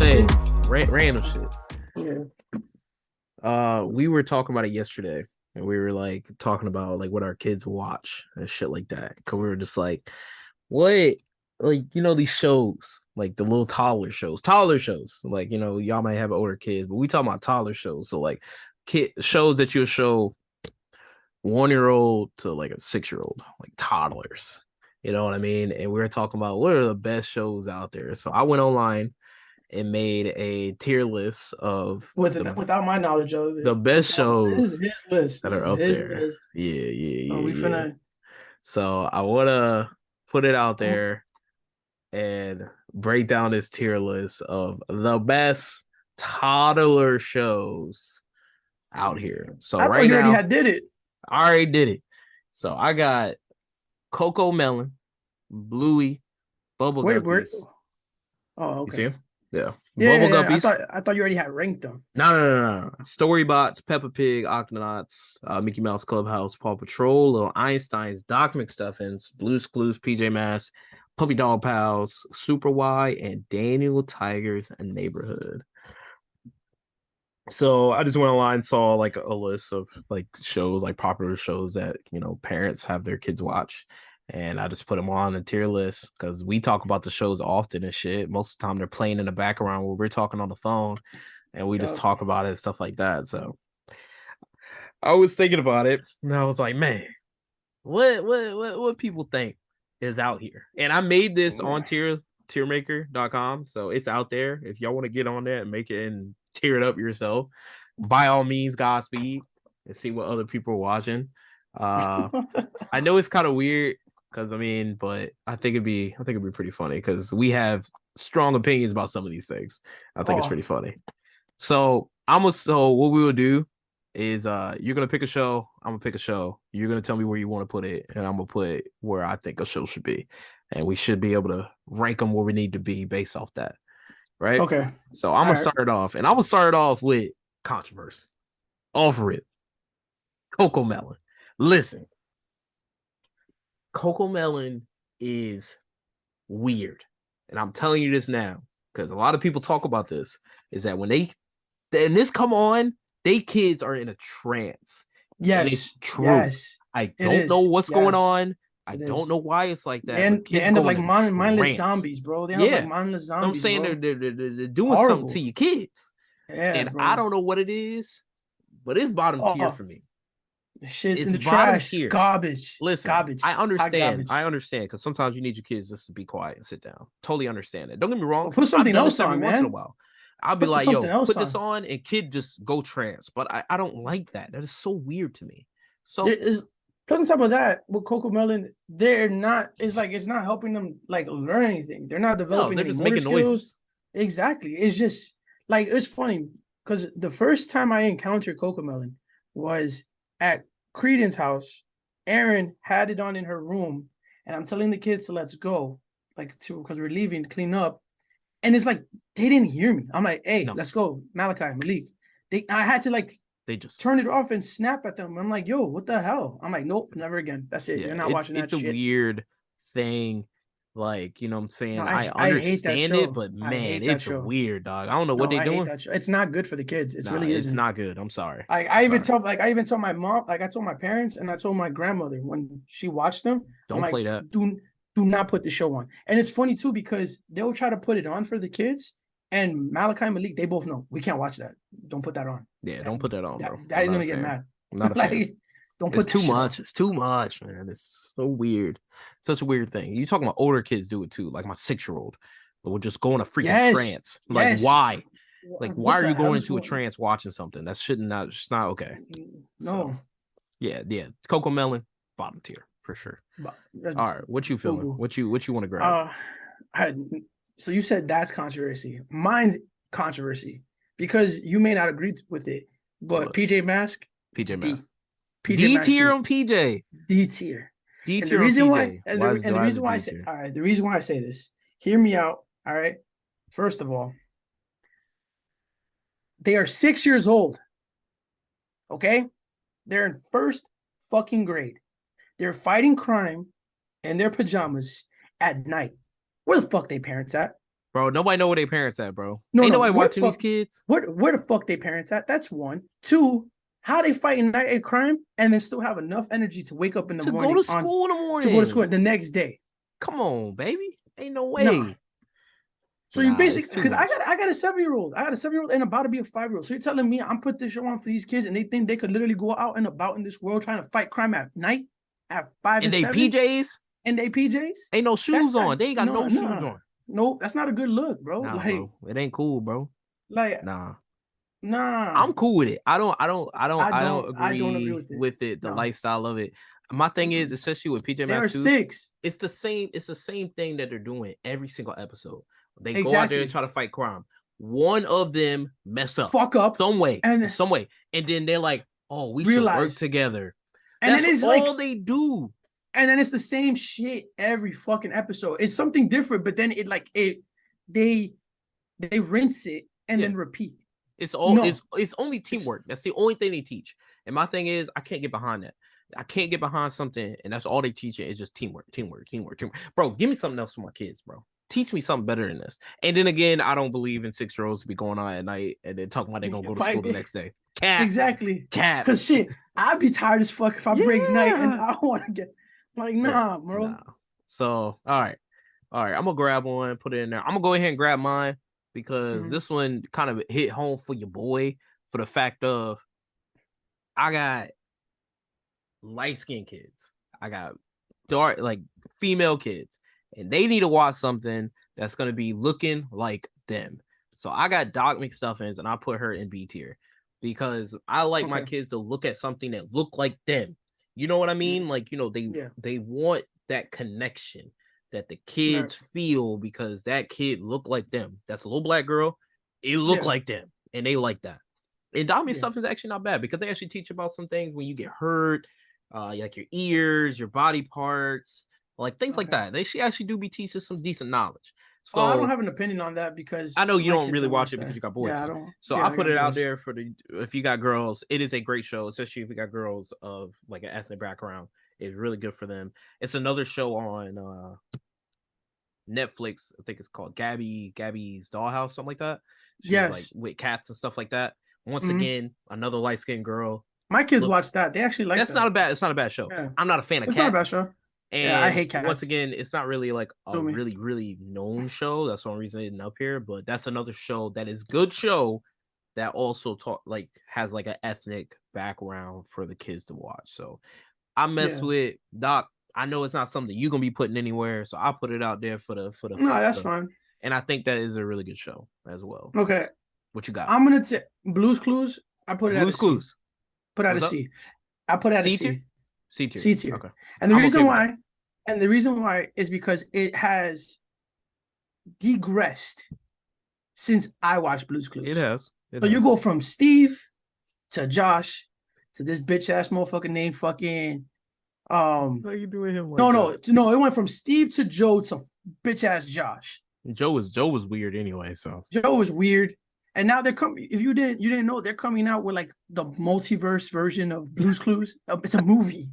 saying, shit. random shit. Yeah. We were talking about it yesterday, and we were like talking about like what our kids watch and shit like that. Cause we were just like, what, like these shows, like the little toddler shows. Like y'all might have older kids, but we talking about toddler shows. So like kid shows that you'll show 1 year old to like a 6 year old, like toddlers. You know what I mean? And we were talking about what are the best shows out there. So I went online and made a tier list of Without my knowledge of the it, best this shows is his list. that This are is up his there. list. Yeah, yeah, Oh, we yeah, yeah. finna. So I wanna put it out I'm, there and break down this tier list of the best toddler shows out here. So I thought right you already now, had did it. I already did it. So I got Coco Melon, Bluey, Bubble Wait, where? Guppies. Oh, You see okay. him? Yeah. Yeah, Bubble yeah, yeah. Guppies. I thought you already had ranked them. No. Storybots, Peppa Pig, Octonauts, Mickey Mouse Clubhouse, Paw Patrol, Little Einsteins, Doc McStuffins, Blue's Clues, PJ Masks, Puppy Dog Pals, Super Y, and Daniel Tiger's Neighborhood. So I just went online, saw like a list of like shows, like popular shows that parents have their kids watch, and I just put them on a tier list because we talk about the shows often and shit. Most of the time, they're playing in the background while we're talking on the phone, and we just Yup. talk about it and stuff like that. So I was thinking about it, and I was like, man, what people think is out here? And I made this on tiermaker.com, so it's out there. If y'all want to get on there and make it and tear it up yourself, by all means, Godspeed, and see what other people are watching. I know it's kind of weird because but I think it'd be pretty funny because we have strong opinions about some of these things. I think it's Oh, pretty funny. So what we will do is you're gonna pick a show, I'm gonna pick a show, you're gonna tell me where you want to put it, and I'm gonna put it where I think a show should be. And we should be able to rank them where we need to be based off that. Right? okay. So I'm All gonna right. start it off, and I'm gonna start it off with controversy. Offer it. Coco Melon. Listen, Coco Melon is weird. And I'm telling you this now, because a lot of people talk about this, is that when this come on, they kids are in a trance. And Yes. it's true. Yes. I It don't know is. what's going Yes. on. I It don't is. know why it's like They that, but end, they kids end up go like into mindless trance. zombies, bro. They end up like Yeah. mindless I'm zombies, saying bro. they're doing something to Horrible. your kids. Yeah, And I bro. don't know what it is, but it's bottom tier Oh, for me. shit's It's in the bottom trash. tier. Garbage. Listen, I Garbage. Hot understand. I garbage. understand because sometimes you need your kids just to be quiet and sit down. Totally understand it. Don't get me wrong. Well, put I've something done else this every on, once in a man. while. I'll be Put like, something yo, else put this on. on and kid just go trance. But I don't like that. That is so weird to me. There So is plus on top of that with Coco Melon, they're not. It's not helping them like learn anything. They're not no, developing they're any just motor making skills. noises. Exactly. It's just like it's funny because the first time I encountered Coco Melon was at Creedon's house. Erin had it on in her room, and I'm telling the kids to let's go, like to because we're leaving to clean up. And it's like they didn't hear me. I'm like, hey, No, let's go, Malachi, Malik. I had to like they just turn it off and snap at them. I'm like, yo, what the hell? I'm like, nope, never again. That's it. yeah. You're not It's watching that it's a shit. weird thing. Like what I'm No, saying, I I hate that understand it, show. but I man, hate that it's show. weird, dog. I don't know what No, they I hate doing. that show. It's not good for the kids. It Nah, really it's isn't. not good. I'm sorry. Sorry. I even told my mom, like I told my parents and I told my grandmother when she watched them, I'm Don't like, play that. do not put the show on. And it's funny too because they'll try to put it on for the kids, and Malachi and Malik, they both know we can't watch that. Don't put that on. Yeah, That don't put that on, that bro. I'm daddy's not a gonna get fan. mad. I'm not a fan. Like, don't It's put that too shit on. much. It's too much, man. It's so weird. Such a weird thing. You talking about older kids do it too, like my 6 year old will just go in a freaking Yes, trance. Like yes. why? Like why What are the you hell going is into a going? trance watching something? That shouldn't not just not okay. So No, yeah. Coco Melon, bottom tier for sure. All right, what you feeling? boo What you want to boo. grab? I, so you said that's controversy. Mine's controversy because you may not agree with it, but What? PJ Mask PJ D, Masks. PJ D Mask tier D, on PJ. D tier. D And the tier on reason why, PJ. Why is the why is reason it why I D say, tier? all right, the reason why I say this, hear me out. All right. First of all, they are 6 years old. Okay, they're in first fucking grade. They're fighting crime in their pajamas at night. Where the fuck they parents at? Bro, nobody know where their parents at, bro. No, Ain't no. nobody Where watching these kids. where the fuck they parents at? That's one. Two, how they fighting night and crime and then still have enough energy to wake up in the To go morning to school in the to go to morning. school the next day. Come on, baby. Ain't no way. Nah. So you basically, because I I got a 7-year-old, I got a 7-year-old and about to be a 5-year-old. So you're telling me I'm put this show on for these kids and they think they could literally go out and about in this world trying to fight crime at night at 5 and they 7 PJs? and they PJs? Ain't no shoes on. They ain't got no shoes on. No, that's not a good look, bro. Nah, like, bro. It ain't cool, bro. Like, nah. I'm cool with it. I don't agree with it. The lifestyle of it. My thing is, especially with PJ Masks 2, 6. It's the same thing that they're doing every single episode. They go out Exactly. there and try to fight crime. One of them mess up, fuck up some way, and then they're like, "Oh, we should work together." And that's then it's all they do. And then it's the same shit every fucking episode. It's something different, but then they rinse it and then repeat. It's only teamwork. That's the only thing they teach. And my thing is, I can't get behind that. I can't get behind something, and that's all they teach you is just teamwork. Bro, give me something else for my kids, bro. Teach me something better than this. And then again, I don't believe in 6-year-olds to be going on at night and then talking about they're gonna go to school the next day. Exactly. Cat. Cause shit, I'd be tired as fuck if I break night and I want to get nah, bro. Nah. So all right. I'm gonna grab one, put it in there. I'm gonna go ahead and grab mine because this one kind of hit home for your boy for the fact of I got light-skinned kids. I got dark, like female kids, and they need to watch something that's gonna be looking like them. So I got Doc McStuffins, and I put her in B tier because I like my kids to look at something that look like them. You know what I mean? Like, they want that connection that the kids feel because that kid look like them. That's a little black girl. It look like them, and they like that. And Doc McStuffins is actually not bad because they actually teach about some things when you get hurt, like your ears, your body parts, like things like that. She actually do be teaching some decent knowledge. So I don't have an opinion on that because I know you don't really watch it because you got boys. Yeah, I don't. So I put it out there for if you got girls, it is a great show, especially if you got girls of like an ethnic background. It's really good for them. It's another show on Netflix. I think it's called Gabby's Dollhouse, something like that. She's like with cats and stuff like that. Once again, another light skinned girl. My kids watch that. They actually like that. It's not a bad show. Yeah. I'm not a fan of cats. It's not a bad show. And I hate cats. Once again, it's not really like a really, really known show. That's the only reason it's up here. But that's another show that is good show that also has like an ethnic background for the kids to watch. So I mess with Doc. I know it's not something you're gonna be putting anywhere, so I put it out there for the. No, that's fine. And I think that is a really good show as well. Okay, what you got? I'm gonna take Blue's Clues. I put it at a C. Put out a C. I put out a C. C tier. C tier. Okay. And the reason why is because it has degressed since I watched Blue's Clues. It has. So you go from Steve to Josh to this bitch ass motherfucker named fucking How you doing him like no, it went from Steve to Joe to bitch ass Josh. Joe was weird anyway, so Joe was weird. And now they're coming. If you didn't know, they're coming out with like the multiverse version of Blue's Clues. It's a movie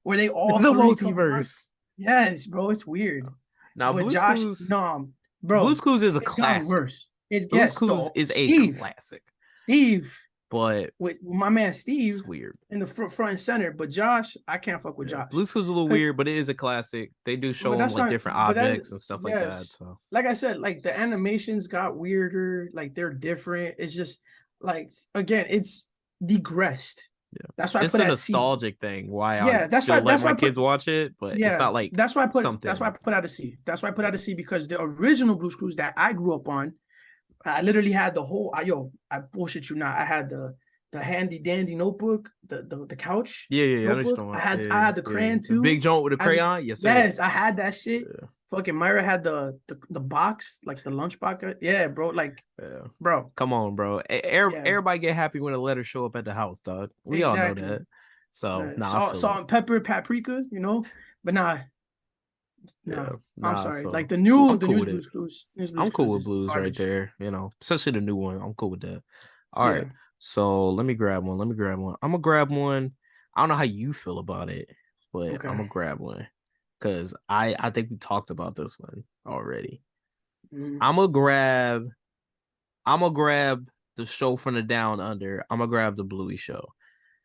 where they all the multiverse. Yes, bro, it's weird. Now, but Blue's Josh, Clues, no, bro, Blue's Clues is a classic. Worse. Blue's Clues is a classic. Steve, but with my man Steve, it's weird in the front and center. But Josh, I can't fuck with Josh. Blue's Clues is a little weird, but it is a classic. They do show them like different objects and stuff like that. So, like I said, like the animations got weirder. Like they're different. It's just like again, it's degressed. Yeah, that's why it's a nostalgic thing. Why I still let my kids watch it, but it's not like that's why I put something. That's why I put out a C. That's why I put out a C because the original Blue's Clues that I grew up on, I literally had the whole. I bullshit you not. I had the handy dandy notebook, the couch. Yeah. I had the crayon too. The big joint with a crayon. Yes, sir. Yes, I had that shit. Yeah. Fucking Myra had the box, like the lunch box. Yeah, bro. Like, bro. Come on, bro. Everybody get happy when a letter show up at the house, dog. We all know that. So, salt and pepper, paprika, but nah. I'm sorry. So, like the new Blue's Clues. I'm cool with Blues right there. Especially the new one. I'm cool with that. All right. So let me grab one. I'm gonna grab one. I don't know how you feel about it, but I'm gonna grab one because I think we talked about this one already. I'm gonna grab the show from the down under. I'm gonna grab the Bluey show.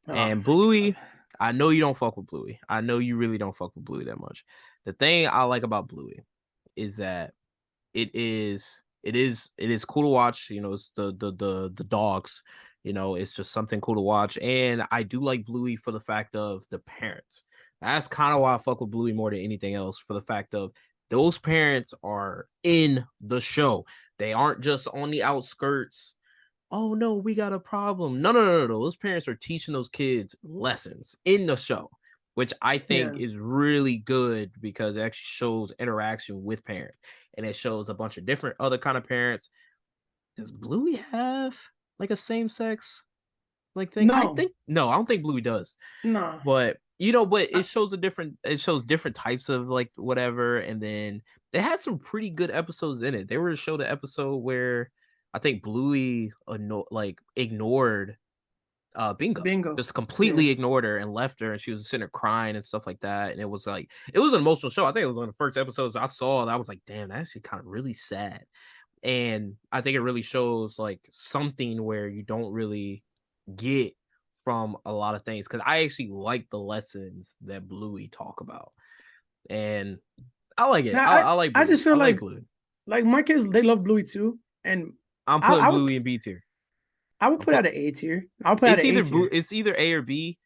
And Bluey, I know you don't fuck with Bluey. I know you really don't fuck with Bluey that much. The thing I like about Bluey is that it is cool to watch. You know, it's the dogs. You know, it's just something cool to watch. And I do like Bluey for the fact of the parents. That's kind of why I fuck with Bluey more than anything else, for the fact of those parents are in the show. They aren't just on the outskirts. Oh no, we got a problem. No. Those parents are teaching those kids lessons in the show, which I think is really good because it actually shows interaction with parents, and it shows a bunch of different other kind of parents. Does Bluey have like a same sex like thing? No. I think no, I don't think Bluey does. No. But but it shows different types of like whatever, and then it has some pretty good episodes in it. They were to show the episode where I think Bluey ignored Bingo. Just completely ignored her and left her, and she was sitting there crying and stuff like that. And it was an emotional show. I think it was one of the first episodes I saw. I was like, damn, that's actually kind of really sad. And I think it really shows like something where you don't really get from a lot of things, because I actually like the lessons that Bluey talk about, and I like it. Now, I like Bluey. I just feel like Bluey. Like my kids, they love Bluey too, and I'm putting Bluey in B tier. I would put out an A tier. I'll put out an A tier. It's either A or B.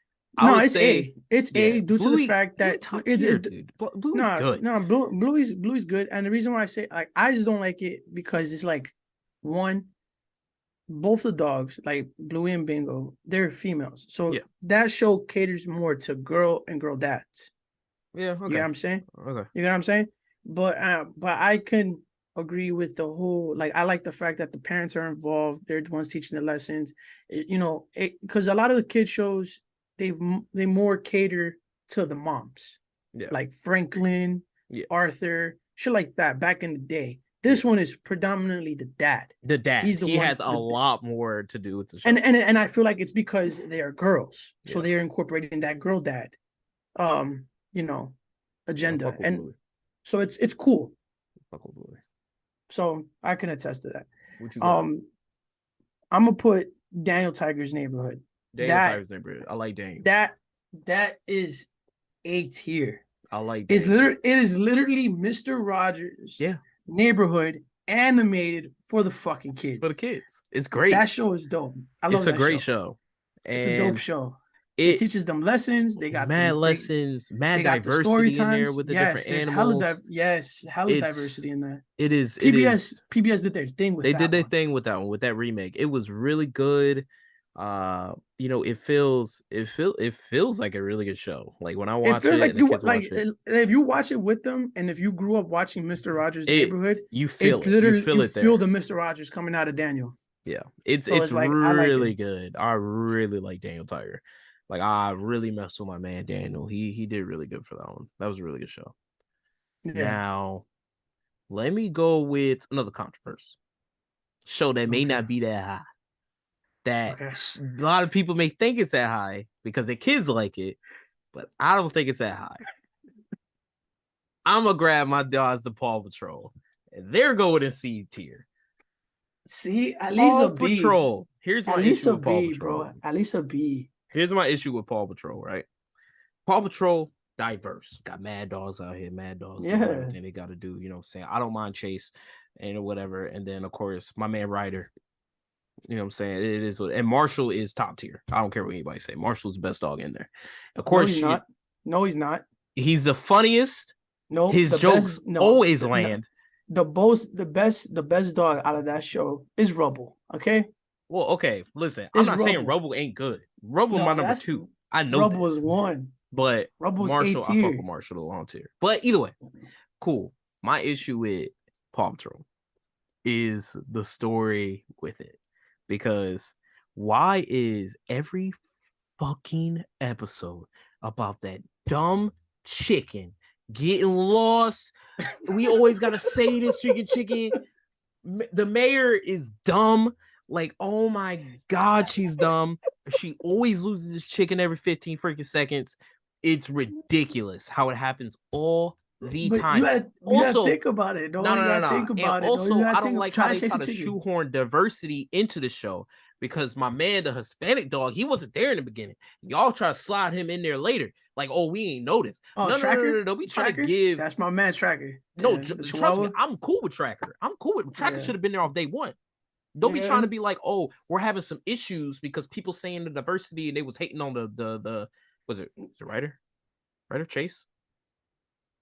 No, it's A. It's A due to the fact that Bluey's good. No, Bluey's good, and the reason why I say like I just don't like it because it's like one, both the dogs like Bluey and Bingo, they're females, so that show caters more to girl and girl dads. Yeah, okay. You know what I'm saying? Okay. You know what I'm saying? But I can agree with the whole, like, I like the fact that the parents are involved. They're the ones teaching the lessons. Because a lot of the kid shows, they more cater to the moms. Yeah. Like Franklin, Arthur, shit like that back in the day. This one is predominantly the dad. The dad. He has a lot more to do with the show. And I feel like it's because they are girls. So they are incorporating that girl dad agenda. And so it's cool. So I can attest to that. What you got? I'm gonna put Daniel Tiger's Neighborhood. Tiger's Neighborhood. I like Daniel. That is A tier. I like Daniel. It is literally Mr. Rogers' Neighborhood animated for the fucking kids. For the kids. It's great. That show is dope. I love It's a great show. It's a dope show. It teaches them lessons. They got mad lessons, mad diversity in there with the different animals. Hella diversity in there. It is. PBS did their thing with that. They did their thing with that one, with that remake. It was really good. It feels like a really good show. Like when I watch it, if you watch it with them, and if you grew up watching Mr. Rogers' Neighborhood, you feel it. Literally, you feel the Mr. Rogers coming out of Daniel. Yeah, it's really good. I really like Daniel Tiger. Like, I really messed with my man Daniel. He did really good for that one. That was a really good show. Yeah. Now, let me go with another controversy. Show that may not be that high. That a lot of people may think it's that high because their kids like it, but I don't think it's that high. I'm going to grab my dogs to Paw Patrol, and they're going in C tier. See, at least Paw a B. Patrol. Here's my issue with Paw Patrol. Bro. At least a B. Here's my issue with Paw Patrol, right? Paw Patrol, diverse. Got mad dogs out here, mad dogs. Yeah. Doing everything they got to do, you know what I'm saying? I don't mind Chase and whatever. And then, of course, my man Ryder. You know what I'm saying? It is what, and Marshall is top tier. I don't care what anybody say. Marshall's the best dog in there. Of course, no, he's not. He's the funniest. No, his jokes always land. The best dog out of that show is Rubble. Okay. Well, okay. Listen, I'm not saying Rubble ain't good. Rubble my number 2. I know Rubble is 1, but Rubble's Marshall, A-tier. I fuck with Marshall a long tier. But either way, cool. My issue with Paw Patrol is the story with it, because why is every fucking episode about that dumb chicken getting lost? We always gotta say this chicken. The mayor is dumb. Like, oh my God, she's dumb. She always loses this chicken every 15 freaking seconds. It's ridiculous how it happens all the But time. you gotta Also, think about it, though. no, You no, no, gotta no. think And about it, though. You also, gotta I don't think of like how trying they to chase try the to chicken. shoehorn diversity into the show because my man, the Hispanic dog, he wasn't there in the beginning. Y'all try to slide him in there later, like, oh, we ain't noticed. Oh, No, no, no, no, Tracker, no. Don't be trying to Tracker. give. That's my man, Tracker. No, The trust me, Chihuahua. I'm cool with Tracker. I'm cool with Tracker. Yeah, Should have been there off day one. Don't be trying yeah. to be like, oh, we're having some issues because people saying the diversity and they was hating on the was it writer Chase.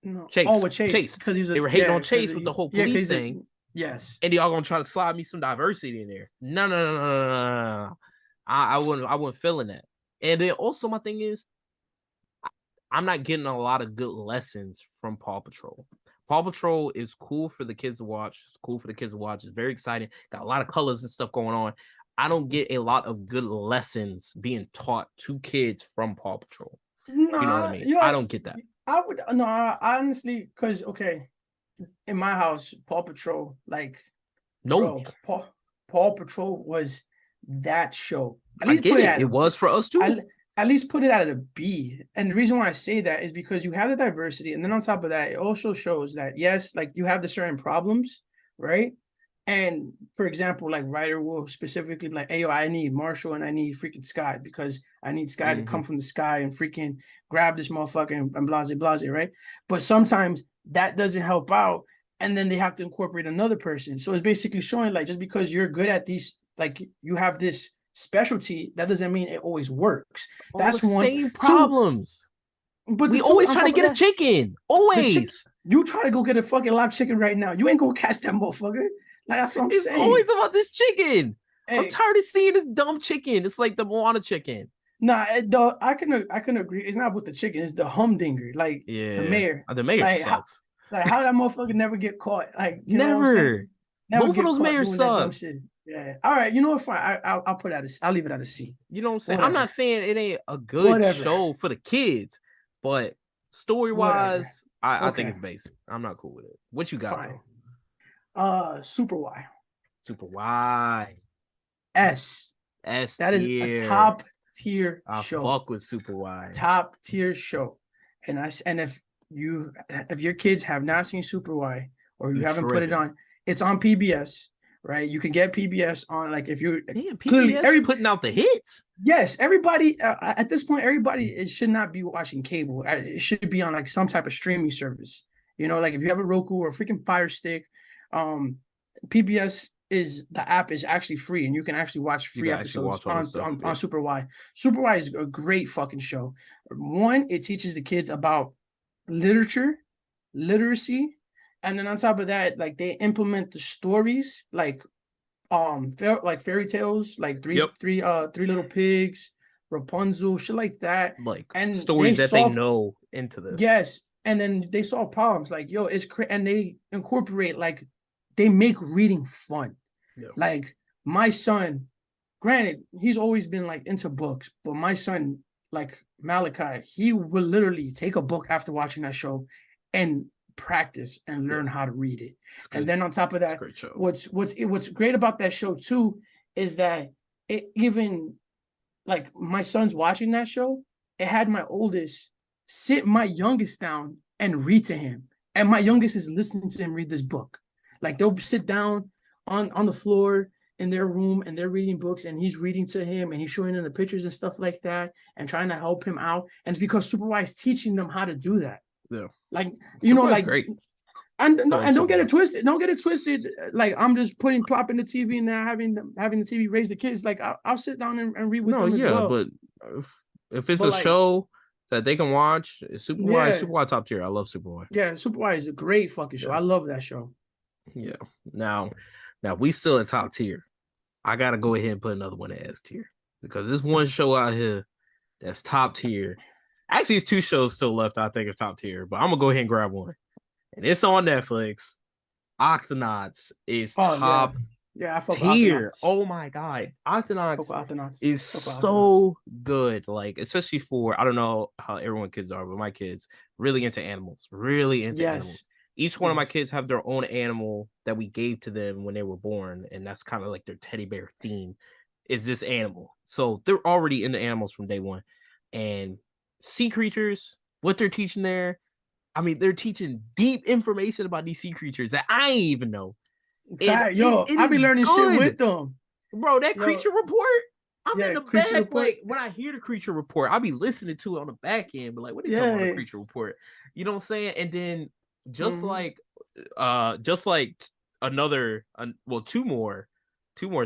No. Oh, Chase, with Chase, Chase. because he's a They were hating on because Chase with the whole because police he's a thing, yes. and y'all gonna try to slide me some diversity in there. No, no, no, no, no, no, no. I wouldn't feeling that. And then also my thing is, I'm not getting a lot of good lessons from Paw Patrol. Paw Patrol is cool for the kids to watch. It's cool for the kids to watch. It's very exciting. Got a lot of colors and stuff going on. I don't get a lot of good lessons being taught to kids from Paw Patrol. You know what I Nah, mean? you I are, don't get that. I would no, I honestly, because okay, in my house, Paw Patrol, like, No, bro, Paw Patrol was that show. At I least get put it it. at It a was for us too. at least put it at a B. And the reason why I say that is because you have the diversity, and then on top of that, it also shows that yes, like you have the certain problems, right? And for example, like Ryder will specifically be like, hey yo, I need Marshall and I need freaking Sky because I need Sky to come from the sky and freaking grab this motherfucker and blase, right? But sometimes that doesn't help out. And then they have to incorporate another person. So it's basically showing like just because you're good at these, like you have this specialty, that doesn't mean it always works. All the That's one. same Two, problems. but We two always on trying to top of get a that, chicken. the chick, Always. you try to go get a fucking live chicken right now. You ain't gonna catch that motherfucker. Like that's what I'm It's always saying. about this chicken. I'm Hey, tired of seeing this dumb chicken. It's like the Moana chicken. nah, I can agree. It's not with the chicken. It's the humdinger, like the Yeah. mayor. The mayor Like sucks. how that motherfucker never get caught? Like you know what I'm saying? Never. Never Both of get those caught mayors doing that dumb suck. shit. Yeah. All right. You know what? Fine. I'll put it at a. I'll leave it at a C. You know what I'm saying? I'm Whatever. not saying it ain't a good Whatever. show for the kids, but story Whatever. wise, I think Okay. it's basic. I'm not cool with it. What you got Fine. though? Super Y. Super Y. S. S That is a tier. top tier I show. fuck with Super Y. Top tier show. And if your kids have not seen Super Y or you haven't put it Tripping. on, it's on PBS, right? You can get PBS on like if you're Damn, clearly PBS putting out the hits. yes, everybody at this point, everybody should not be watching cable. It should be on like some type of streaming service. You know, like if you have a Roku or a freaking Fire Stick, PBS is the app is actually free and you can actually watch You free can actually episodes watch all this stuff. on Super Y. Super Y is a great fucking show. One, it teaches the kids about literature, literacy, and then on top of that, like they implement the stories like fairy tales, like three little pigs, Rapunzel, shit like that. Like And they stories that they solve know into this. yes, and then they solve problems like yo, and they incorporate like they make reading fun. Yeah. Like my son, granted, he's always been like into books, but my son, like Malachi, he will literally take a book after watching that show and practice and learn how to read it. And then on top of that, what's great about that show too is that it even like my son's watching that show, it had my oldest sit my youngest down and read to him. And my youngest is listening to him read this book. Like they'll sit down on the floor in their room and they're reading books and he's reading to him and he's showing him the pictures and stuff like that and trying to help him out. And it's because Super Y is teaching them how to do that. Yeah. Like, you know, like great. And don't get it twisted. Don't get it twisted. Like I'm just plopping the TV and now having the TV raise the kids. Like I'll sit down and read with them as well. But if it's a show that they can watch, Super Y, Super Y top tier. I love Super Y. Yeah, Super Y is a great fucking show. I love that show. Yeah. Now we still at top tier. I gotta go ahead and put another one at S tier because there's one show out here that's top tier. Actually, it's two shows still left. I think is top tier, but I'm gonna go ahead and grab one. And it's on Netflix. Octonauts is top tier. Oh my god, Octonauts is so good. Like, especially for I don't know how everyone kids are, but my kids really into animals. Really into animals. Each one of my kids have their own animal that we gave to them when they were born, and that's kind of like their teddy bear theme. Is this animal? So they're already into animals from day one, and sea creatures. What they're teaching there, I mean, they're teaching deep information about these sea creatures that I ain't even know. And Yo, it I is be learning shit good. with them. Bro, that creature report. I'm in the creature back. report. Like when I hear the creature report, I'll be listening to it on the back end, but like, what are you talking about the creature report? You know what I'm saying? And then just like another two more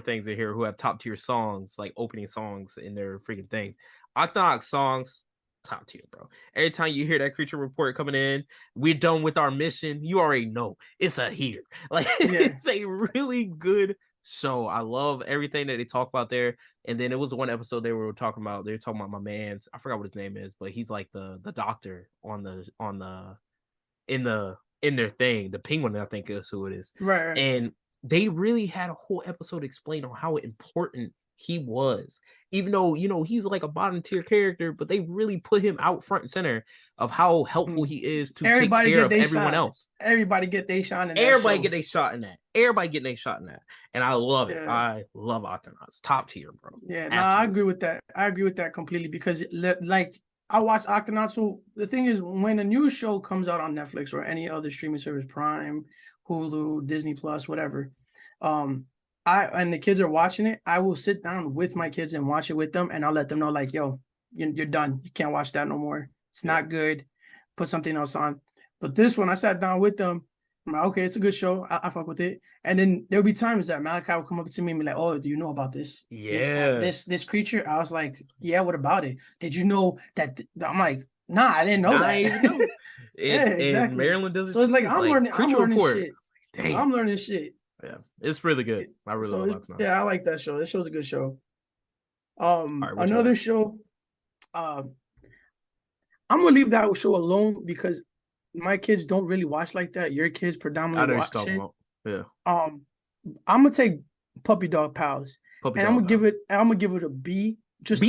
things in here who have top tier songs, like opening songs in their freaking things. Octonauts songs, top tier, bro. Every time you hear that creature report coming in, we're done with our mission. You already know it's a heater. Like it's a really good show. I love everything that they talk about there. And then it was one episode they were talking about my man's, I forgot what his name is, but he's like the doctor in their thing, the penguin, I think is who it is. Right. And they really had a whole episode explain on how important he was, even though he's like a bottom tier character, but they really put him out front and center of how helpful he is to take care of everyone else. Everybody get their shot in that. Everybody get their shot in that. Everybody getting their shot in that, and I love it. I love Octonauts, top tier, bro. Yeah, no, I agree with that. I agree with that completely because like I watch Octonauts. So the thing is, when a new show comes out on Netflix or any other streaming service, Prime, Hulu, Disney Plus, whatever, and the kids are watching it, I will sit down with my kids and watch it with them, and I'll let them know like, yo, you're done. You can't watch that no more. It's not good. Put something else on. But this one, I sat down with them. I'm like, okay, it's a good show. I fuck with it. And then there'll be times that Malachi will come up to me and be like, oh, do you know about this? Yeah. This creature? I was like, yeah, what about it? Did you know that? I'm like, nah, I didn't know that. I didn't even know. Exactly. And Maryland does it. So it's like I'm learning shit. Dang. I'm learning shit. Yeah, it's really good. I really love it. Yeah, I like that show. This show's a good show. Another show. I'm gonna leave that show alone because my kids don't really watch like that. Your kids predominantly watch it. About. Yeah. I'm gonna take Puppy Dog Pals, I'm gonna give it a B. Just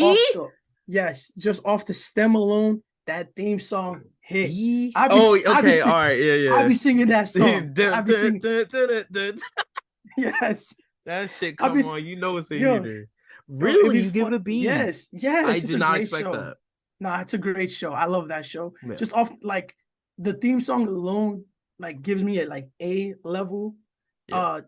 off the stem alone. That theme song hit. All right, yeah. I'll be singing that song. I'll be singing. Yes. That shit. Come on, you know it's a heater. Really, you give it a B? Yes. I did not expect that. Nah, it's a great show. I love that show. Yeah. Just off like the theme song alone, like gives me a like A level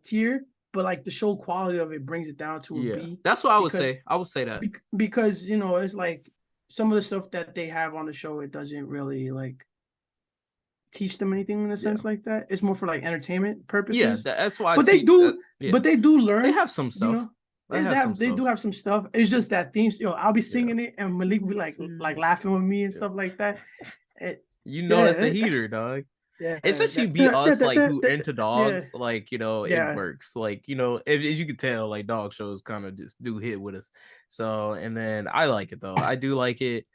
tier, but like the show quality of it brings it down to a B. That's what I would say. I would say that because it's like some of the stuff that they have on the show, it doesn't really like teach them anything in a sense like that. It's more for like entertainment purposes. Yeah, that's why. But they do learn. They have some stuff. They do have some stuff. It's just that themes. I'll be singing it, and Malik will be like laughing with me and stuff like that. That's a heater, dog. Yeah, especially be us like who into dogs, like it works. Like if you could tell, like dog shows kind of just do hit with us. So and then I like it though. I do like it.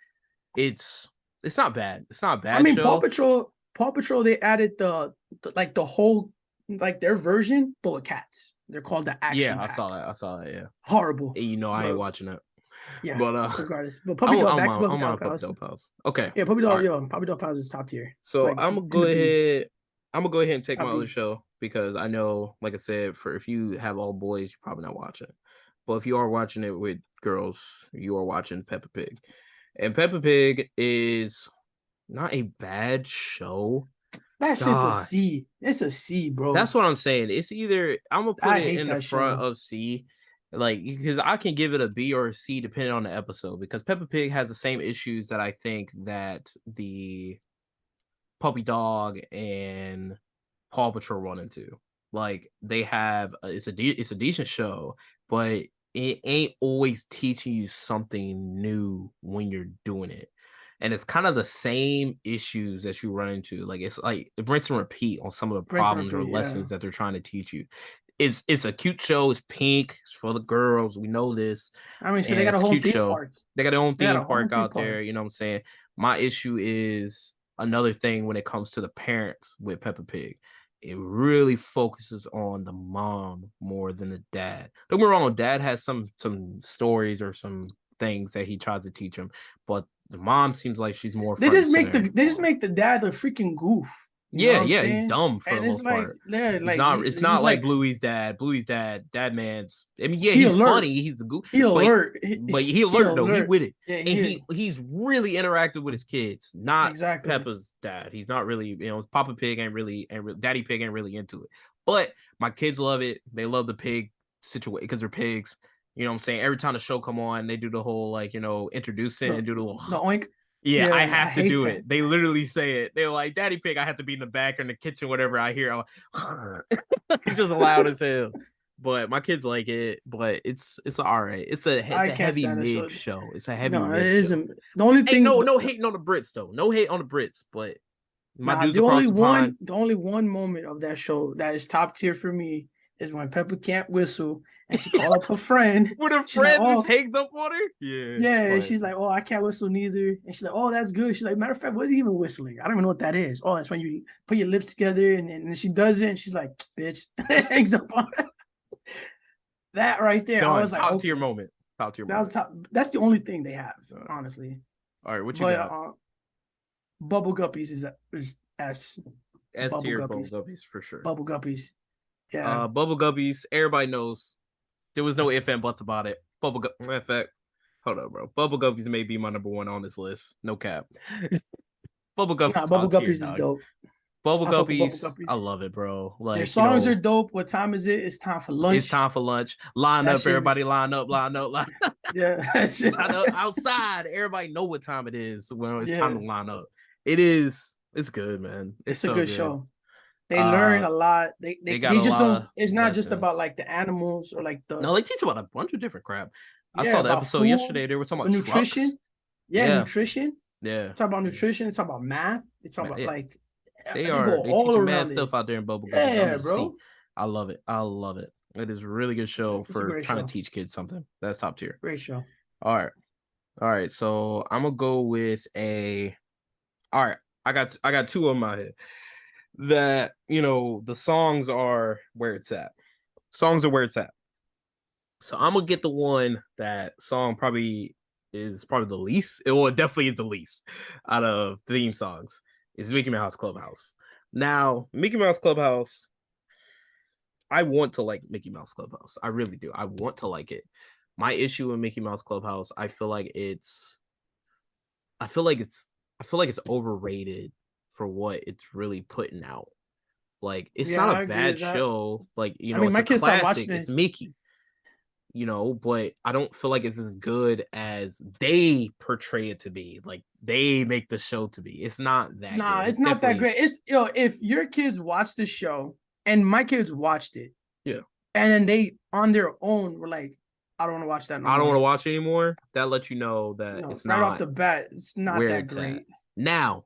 It's not bad. It's not a bad. I mean, show. Paw Patrol. They added the whole like their version, but with cats. They're called the action. Yeah, pack. I saw that. Yeah, horrible. And I ain't watching it. Yeah, but regardless. But Puppy Dog, back to Puppy Dog Pals. Okay. Yeah, Puppy Dog. Puppy Dog Pals is top tier. So like, I'm gonna go ahead. I'm gonna go ahead and take my other show because I know, like I said, if you have all boys, you're probably not watching. But if you are watching it with girls, you are watching Peppa Pig, and Peppa Pig is not a bad show. That shit's a C. It's a C, bro. That's what I'm saying. It's either I'm gonna put it in the front of C, like because I can give it a B or a C depending on the episode. Because Peppa Pig has the same issues that I think that the Puppy Dog and Paw Patrol run into. Like they have, it's a decent show, but it ain't always teaching you something new when you're doing it. And it's kind of the same issues that you run into. Like it's like it rinse and repeat on some of the problems or lessons that they're trying to teach you. It's a cute show. It's pink. It's for the girls. We know this. I mean, so they got a whole theme park. They got their own theme park out there. You know what I'm saying? My issue is another thing when it comes to the parents with Peppa Pig. It really focuses on the mom more than the dad. Don't get me wrong. Dad has some stories or some things that he tries to teach him, but the mom seems like she's more. They just make the dad a freaking goof. You know what I'm Yeah, he's saying? dumb for And the it's most like, part. yeah, It's like not. It's he's not like like Bluey's dad. Bluey's dad. That man's. I mean, yeah, he he's alert. funny. He's the goof, He but alert. he He alert though. He alert. with it, Yeah, and he he's really interactive with his kids. Not exactly. Peppa's dad. He's not really. Papa Pig ain't Daddy Pig ain't really into it. But my kids love it. They love the pig situation because they're pigs. You know what I'm saying? Every time the show come on, they do the whole introducing and do the little. The oink. Yeah, I Yeah, I have to hate do that. it. They literally say it. They're like, Daddy Pig, I have to be in the back or in the kitchen, whatever I hear. I'm like, it's just loud as hell. But my kids like it, but it's all right. It's a I can't heavy stand the mid show. show. It's a heavy No, it mid show. isn't. The only Ain't thing, no hating on the Brits though. No hate on the Brits, but my nah, dudes across the pond. the only one moment of that show that is top tier for me is when Peppa can't whistle and she call up her friend. When a She's like, friend just oh, hangs up on her. Yeah. yeah. And But she's like, oh, I can't whistle neither. And she's like, oh, that's good. She's like, matter of fact, what's even whistling? I don't even know what that is. Oh, that's when you put your lips together and she does it. And she's like, bitch, hangs up on her. That right there, I done. was like, Top okay, tier moment. Top tier that moment. was top. That's the only thing they have, honestly. All right, what you But got? Bubble Guppies is S. S Bubble tier Bubble Guppies. Guppies for sure. Bubble Guppies. Yeah. Bubble Guppies, everybody knows. There was no if and buts about it. In fact, hold on, bro. Bubble Guppies may be my number one on this list. No cap. Bubble Nah, Guppies Bubble top tier, Guppies is dog. dope. Bubble I fuck with Bubble Guppies, I Guppies. love it, bro. Their Like, songs are dope. What time is it? It's time for lunch. it's time for lunch. Line That up, shit. everybody line up, line up, line up. Yeah. Outside. Everybody know what time it is when it's time to Yeah. line up. It's good, man. It's a so good show. They learn a lot. They got a just lot don't. of It's not just about lessons. like the animals or like No, the they teach about a bunch of different crap. I yeah saw the about episode food, yesterday. They were talking about nutrition. trucks. Yeah, Yeah. nutrition. Yeah. Talk about nutrition. Talk about math. They talk about Yeah. like They go teach all you mad around stuff it. out there in Bubble Guppies. Yeah, I'm gonna bro. see. I love it. I love it. It is a really good show It's a for great trying show. to teach kids something. That's top tier. Great show. All right. All right. So I'm gonna go with a all right. I got two on my head. That the songs are where it's at. Songs are where it's at. So I'm gonna get the one that song probably is probably the least. It definitely is the least out of theme songs. It's Mickey Mouse Clubhouse. Now, Mickey Mouse Clubhouse, I want to like Mickey Mouse Clubhouse. I really do. I want to like it. My issue with Mickey Mouse Clubhouse, I feel like it's overrated for what it's really putting out. Like, it's Yeah, not I a agree with bad that. show. Like, I mean, it's my a kids stopped classic. watching It's it. Mickey. But I don't feel like it's as good as they portray it to be. Like, they make the show to be. It's not that Nah, good. it's not that great. It's if your kids watch the show, and my kids watched it, Yeah, and then they on their own were like, I don't want to watch that no I don't want to more. watch it anymore. That lets you know that No, it's right off not the bat, it's not where that it's at. great. Now,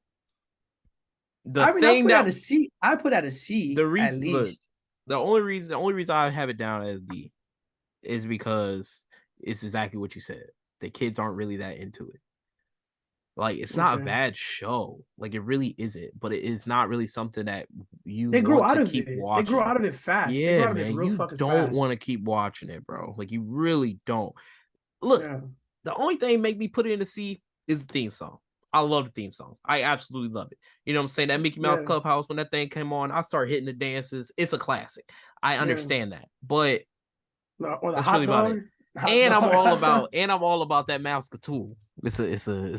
the I mean, I thing put at that a C. I put at a C the at look, least. the only reason I have it down as D is because it's exactly what you said. The kids aren't really that into it. Like, it's not a Okay. bad show. Like, it really isn't, but it is not really something that you They grow want out to of keep it. They grow watching. out of it fast. They grow Yeah, out of it man, real you fucking don't fast. want to keep watching it, bro. Like, you really don't. Look, Yeah. the only thing make me put it in the C is the theme song. I love the theme song. I absolutely love it. You know what I'm saying? That Mickey Mouse Yeah. Clubhouse, when that thing came on, I start hitting the dances. It's a classic. I understand that, but Or the that's hot really about dog. it. And I'm all about that mouse tool. It's a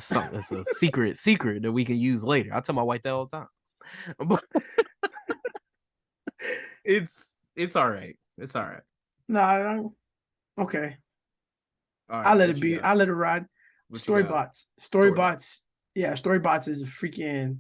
secret that we can use later. I tell my wife that all the time. But it's all right. It's all right. Nah, okay. All right. I let it be. I let it ride. Storybots. Storybots. Yeah, Storybots is a freaking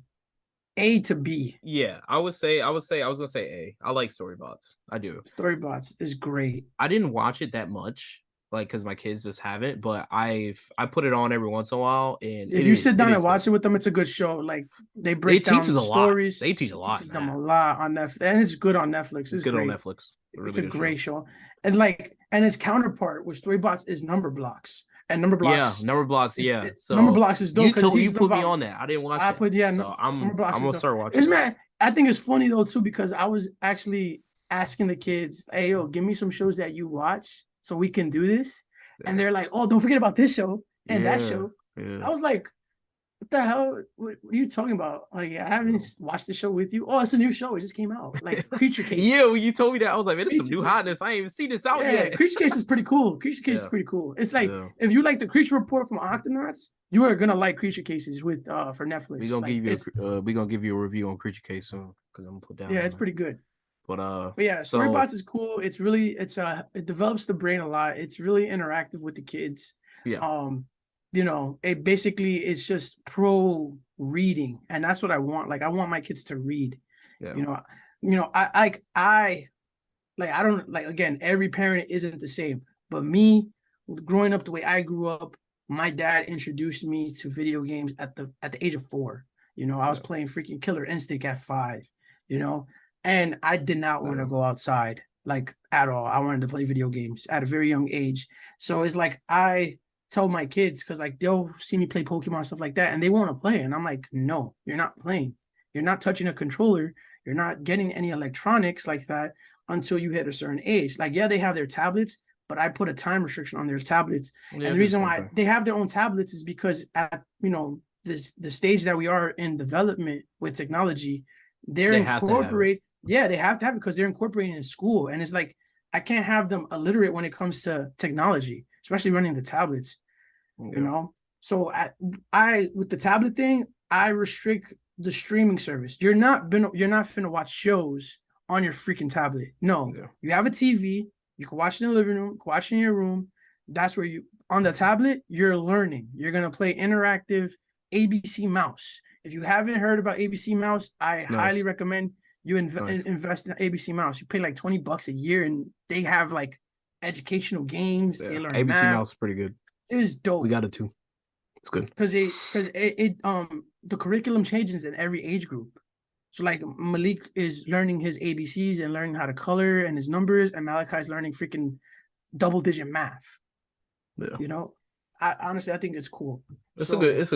A to B. Yeah, I was gonna say A. I like Storybots. I do. Storybots is great. I didn't watch it that much, like, because my kids just haven't, but I put it on every once in a while, and If you sit down and watch it with them, it's a good show. Like, they break down stories. They teach a lot. Teaches them a lot on Netflix, and it's good on Netflix. It's good great. on Netflix. It's a great show. And its counterpart with Storybots is Number Blocks. And Number Blocks, yeah, Number Blocks, yeah. So Number Blocks is dope because you put me on that. I didn't watch it. So Number Blocks I'm gonna start watching. Man, I think it's funny though too, because I was actually asking the kids, "Hey, yo, give me some shows that you watch so we can do this." Yeah. And they're like, "Oh, don't forget about this show and that show." Yeah. I was like, What the hell? What are you talking about? Like, I haven't watched the show with you. Oh, it's a new show. It just came out. Like Creature Case. Yeah, when you told me that, I was like, man, this is some Creature new Case. hotness. I ain't even seen this out Yeah, yet. Creature Case is pretty cool. Creature Case is pretty cool. It's like if you like the Creature Report from Octonauts, you are gonna like Creature Cases with for Netflix. We gonna like, give you a review on Creature Case soon because I'm gonna put down. Yeah, it's pretty good. But yeah, Storybots is cool. It's really it develops the brain a lot. It's really interactive with the kids. Yeah. It basically is just pro reading, and that's what I want. Like I want my kids to read. Yeah. I don't like, again, every parent isn't the same, but me growing up the way I grew up, my dad introduced me to video games at the age of 4. I was playing freaking Killer Instinct at 5, and I did not want to go outside like at all. I wanted to play video games at a very young age. So it's like I tell my kids, because like they'll see me play Pokemon and stuff like that, and they want to play. And I'm like, no, you're not playing. You're not touching a controller. You're not getting any electronics like that until you hit a certain age. Like, yeah, they have their tablets, but I put a time restriction on their tablets. Yeah, and the reason why they have their own tablets is because at the stage that we are in development with technology, they have to have it because they're incorporating in school. And it's like, I can't have them illiterate when it comes to technology, especially running the tablets. So I with the tablet thing, I restrict the streaming service. You're not finna watch shows on your freaking tablet. No, you have a TV. You can watch it in the living room, watch it in your room. That's where on the tablet, you're learning. You're gonna play interactive ABC Mouse. If you haven't heard about ABC Mouse, I highly recommend you invest in ABC Mouse. You pay like $20 a year, and they have like educational games. They learn ABC math. Mouse is pretty good. It is dope. We got it too. It's good because the curriculum changes in every age group. So like Malik is learning his ABCs and learning how to color and his numbers, and Malachi is learning freaking double-digit math. Yeah. I honestly think it's cool. It's a good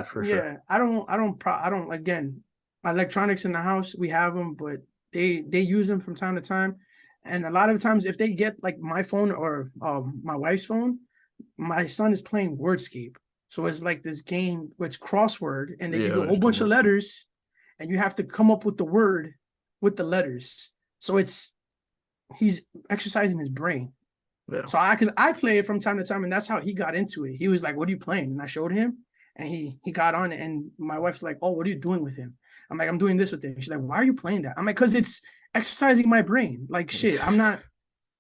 for sure. Yeah, I don't again, my electronics in the house, we have them, but they use them from time to time. And a lot of times if they get like my phone or my wife's phone, my son is playing Wordscape. So it's like this game where it's crossword, and they give you a whole bunch of letters, and you have to come up with the word with the letters. So he's exercising his brain. Yeah. So because I play it from time to time, and that's how he got into it. He was like, "What are you playing?" And I showed him, and he got on it. And my wife's like, "Oh, what are you doing with him?" I'm like, "I'm doing this with him." She's like, "Why are you playing that?" I'm like, "Because it's exercising my brain." Like shit, I'm not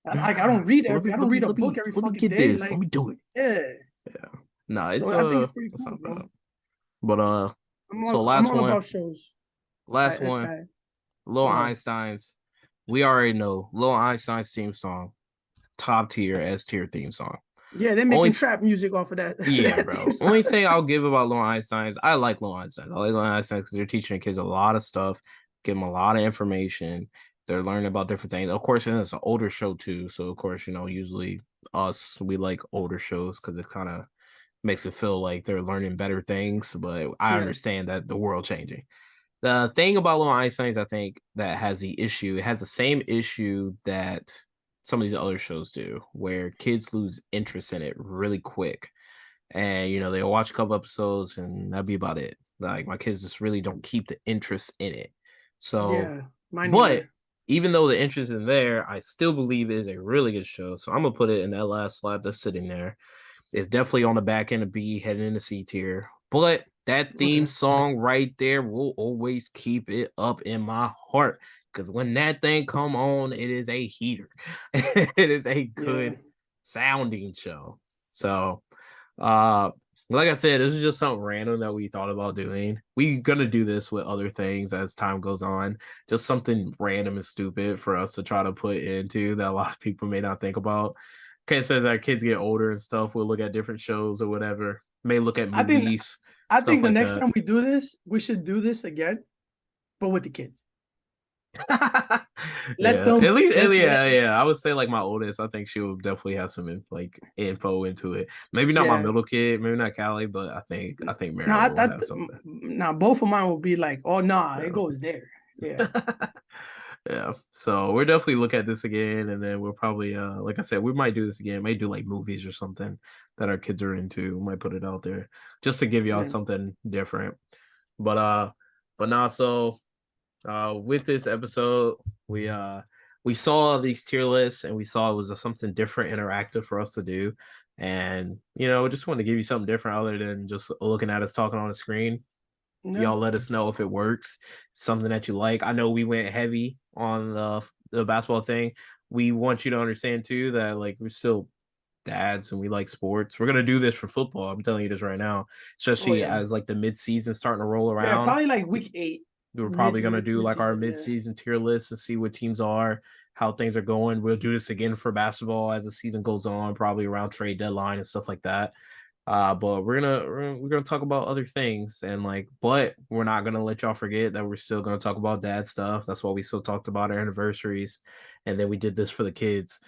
like I don't read every. I don't read a book every fucking day. Like, let me do it. Yeah. No, it's I think it's pretty cool, bro. But I'm all about shows. Last one, Little Einsteins. We already know Little Einsteins theme song, top tier, S tier theme song. Yeah, they're making trap music off of that. Yeah, bro. Only thing I'll give about Little Einsteins, I like Little Einsteins. I like Little Einsteins because they're teaching kids a lot of stuff, give them a lot of information. They're learning about different things. Of course, and it's an older show too. So of course, usually we like older shows because it kind of makes it feel like they're learning better things, but I understand that the world changing. The thing about Little Einsteins, I think, that has it has the same issue that some of these other shows do, where kids lose interest in it really quick. And, they'll watch a couple episodes and that'd be about it. Like, my kids just really don't keep the interest in it. So, but even though the interest is there, I still believe it is a really good show. So I'm going to put it in that last slot that's sitting there. It's definitely on the back end of B, heading into C tier. But that theme song right there will always keep it up in my heart. Because when that thing come on, it is a heater. It is a good sounding show. So, like I said, this is just something random that we thought about doing. We're going to do this with other things as time goes on. Just something random and stupid for us to try to put into that a lot of people may not think about. Okay, so as our kids get older and stuff, we'll look at different shows or whatever. May look at movies. I think the next time we do this, we should do this again, but with the kids. Let them. At least, I would say like my oldest. I think she will definitely have some info into it. Maybe not my middle kid, maybe not Callie, but I think Mary will have something. Both of mine will be like, oh nah, it goes there. Yeah. Yeah. So we're definitely look at this again, and then we'll probably like I said, we might do this again. Might do like movies or something that our kids are into. We might put it out there just to give y'all Yeah. something different. But now so with this episode, we saw these tier lists and we saw it was something different, interactive for us to do. And we just wanted to give you something different other than just looking at us talking on the screen. Yeah. Y'all let us know if it works, something that you like. I know we went heavy on the basketball thing. We want you to understand too that like we're still dads and we like sports. We're gonna do this for football. I'm telling you this right now, Oh especially yeah. as like the mid season starting to roll Yeah, around. probably like week 8. We're probably gonna do like our Mid-season, yeah. mid-season tier list and see what teams are, how things are going. We'll do this again for basketball as the season goes on, probably around trade deadline and stuff like that. But we're gonna talk about other things and but we're not gonna let y'all forget that we're still gonna talk about dad stuff. That's why we still talked about our anniversaries, and then we did this for the kids.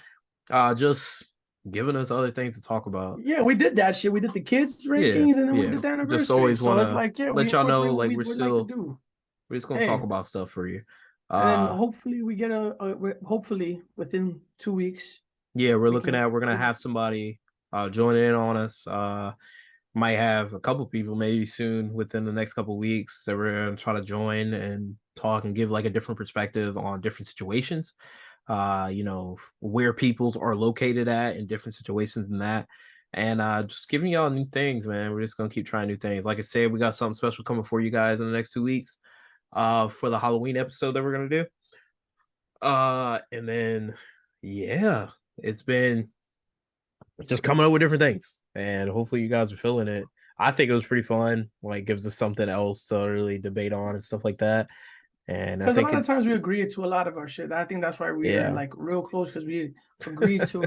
Just giving us other things to talk about. Yeah, we did that shit. We did the kids Yeah, rankings and then we yeah. did the anniversary. Just always So it's wanna like, yeah, we let y'all incorporate know what like we we're would like to still do. we're just gonna Hey, talk about stuff for you. and then hopefully we get hopefully within 2 weeks. Yeah, we're we can gonna have somebody join in on us. Might have a couple people maybe soon within the next couple weeks that we're gonna try to join and talk and give like a different perspective on different situations. Where people are located at in different situations and that. And just giving y'all new things, man. We're just gonna keep trying new things. Like I said, we got something special coming for you guys in the next 2 weeks. For the Halloween episode that we're gonna do. And then yeah, it's been just coming up with different things, and hopefully you guys are feeling it. I think it was pretty fun. Like, gives us something else to really debate on and stuff like that. And I because a think lot of it's times we agree to a lot of our shit. I think that's why we are yeah, like real close because we agree to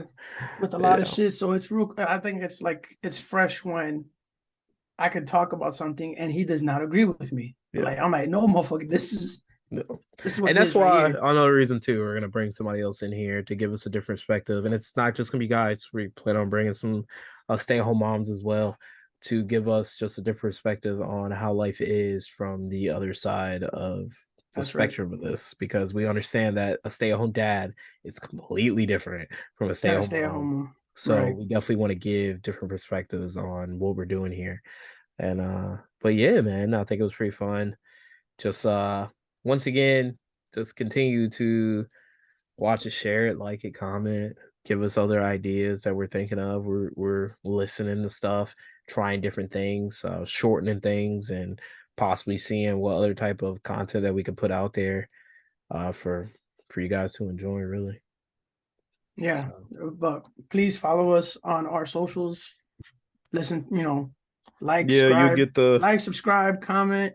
with a lot of yeah, shit. So it's real. I think it's like it's fresh when I could talk about something and he does not agree with me. yeah. Like I'm like, no, motherfucker, No. this is what And it that's is right why here. another reason too, we're gonna bring somebody else in here to give us a different perspective. And it's not just gonna be guys. We plan on bringing some stay-at-home moms as well to give us just a different perspective on how life is from the other side of the That's right. spectrum of this, because we understand that a stay-at-home dad is completely different from a Gotta stay-at-home stay at mom. home. So Right. we definitely want to give different perspectives on what we're doing here. And but yeah, man, I think it was pretty fun. Just once again, just continue to watch it, share it, like it, comment, give us other ideas that we're thinking of. We're listening to stuff, trying different things, shortening things, and possibly seeing what other type of content that we could put out there for you guys to enjoy, really. Yeah. So, But please follow us on our socials. Listen, yeah, subscribe, comment.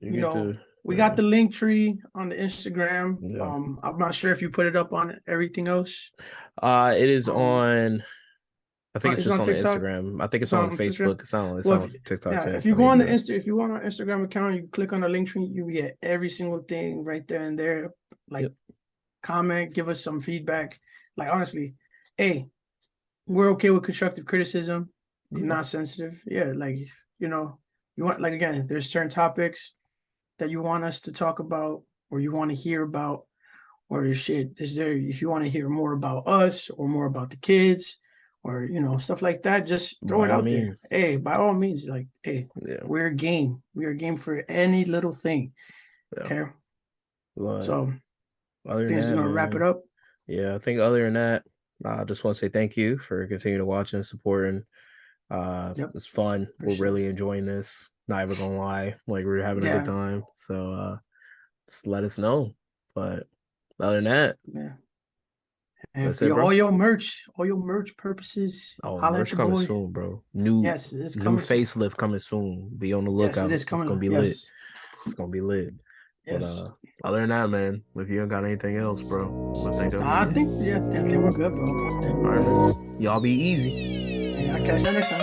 you get to We got the link tree on the Instagram. yeah. I'm not sure if you put it up on everything else. It is Um, on. I think it's it's just on on the TikTok. Instagram. I think It's it's on on Instagram. Facebook. It's not on. It's Well, not on TikTok yet. if you I go need on to the do that. if you go on our Instagram account, you click on the link tree, you get every single thing right there and there. Like, Yep. comment, give us some feedback. Like, honestly, hey, we're okay with constructive criticism. I'm Yeah. not sensitive. Yeah, like, you want, like, again, there's certain topics that you want us to talk about or you want to hear about, or shit is there if you want to hear more about us or more about the kids or stuff like that, just throw By it all out there. means. Hey, by all means, like, hey, Yeah. we're game. We are game for any little thing. Yeah. Okay. But So other I than think it's that, gonna wrap it up. yeah, I think other than that, I just want to say thank you for continuing to watch and supporting. Yep. It's fun. For We're sure. really enjoying this. Not even gonna lie, like we're having a good Yeah. time. So just let us know. But other than that, Yeah. And that's for it, bro. all your merch purposes, Oh, holla at merch your coming boy. soon, bro. New Yes, it's new coming soon. facelift coming soon. Be on the Yes, it lookout. is It's coming. gonna be lit. Yes. It's gonna be lit. Yes. But other than that, man, if you don't got anything else, bro, I think I think we're good, bro. all right, man. Y'all be easy. Hey, I'll catch you next time.